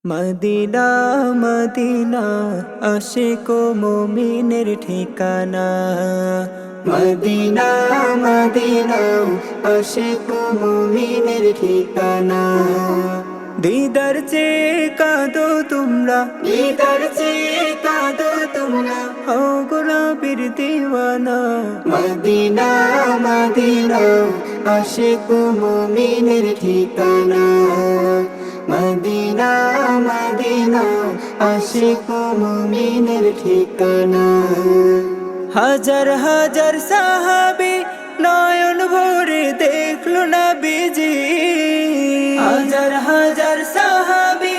Medina Medina Ashiq ও মুমিনের ঠিকানা। Medina Medina Ashiq ও মুমিনের ঠিকানা। দিদার চেয়ে কাঁদো তোমরা, দিদার চেয়ে কাঁদো তোমরা, ও গোলাপীর দিওয়ানা। মদিনা মদিনা আশিক ও মুমিনের ঠিকানা। মদিনা মদিনা আশিক ও মুমিনের ঠিকানা। হাজার হাজার সাহাবী নয়ন ভরে দেখলো নবীজি। হাজার হাজার সাহাবী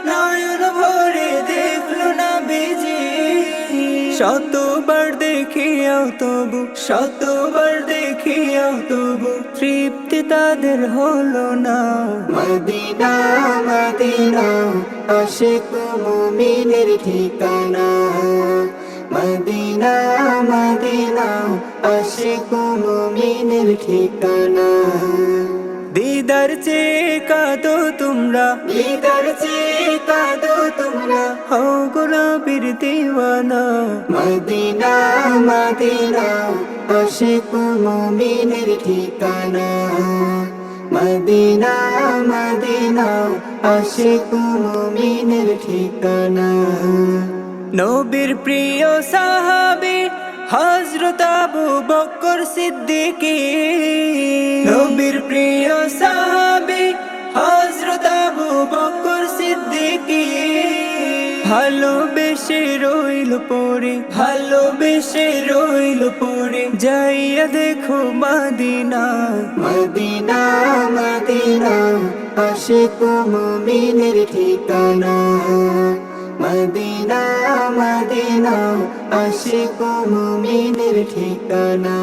নয়ন ভরে দেখলো নবীজি। শতবার দেখিয়াও তবু, শতবার দেখিয়াও তবু তৃপ্তি তাদের হলো না। মদিনা মদিনা আশিক ও মুমিনের ঠিকানা। মদিনা মদিনা আশিক ও মুমিনের ঠিকানা। দিদার চেয়ে কাঁদো তোমরা, দিদার চেয়ে কাঁদো তোমরা, হো গোলাপীর দিওয়ানা। মদিনা মদিনা আশিক ও মুমিনের ঠিকানা। মদিনা মদিনা আশিক ও মুমিনের ঠিকানা। নবীর প্রিয় সাহাবী হযরত আবু বকর সিদ্দিকী। নবীর প্রিয় সাহাবী হযরত আবু বকর সিদ্দিকী। ভালোবেসে রইল পড়ে, ভালোবেসে রইল পড়ে, যাইয়া দেখো মদিনা। মদিনা মদিনা আশিক ও মুমিনের ঠিকানা। মদিনা মদিনা আশিক ও মুমিনের ঠিকানা।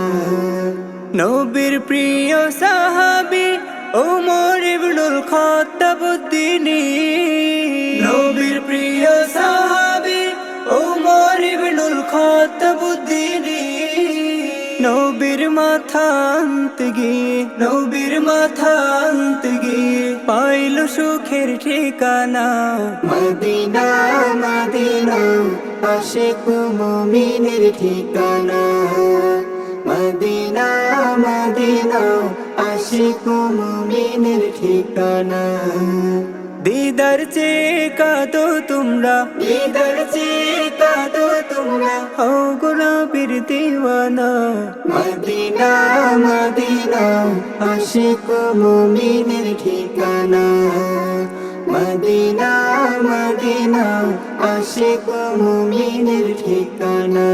নবীর প্রিয় সাহাবী ওমর ইবনুল খাত্তাব উদ্দিনী। নবীর প্রিয় সাহাবী ওমর ইবনুল খাত্তাব উদ্দিনী। নবীর মাথা আনতে গিয়ে, নবীর মাথা আনতে গিয়ে পাইল সুখের ঠিকানা। মদিনা মদিনা আশিক ও মুমিনের ঠিকানা। মদিনা মদিনা আশিক ও মুমিনের ঠিকানা। দিদার চেয়ে কাঁদো তোমরা, দিদার চেয়ে কাঁদো তোমরা, হো গোলাপীর দিওয়ানা। মদিনা মদিনা আশিক ও মুমিনের ঠিকানা। মদিনা মদিনা আশিক ও মুমিনের ঠিকানা।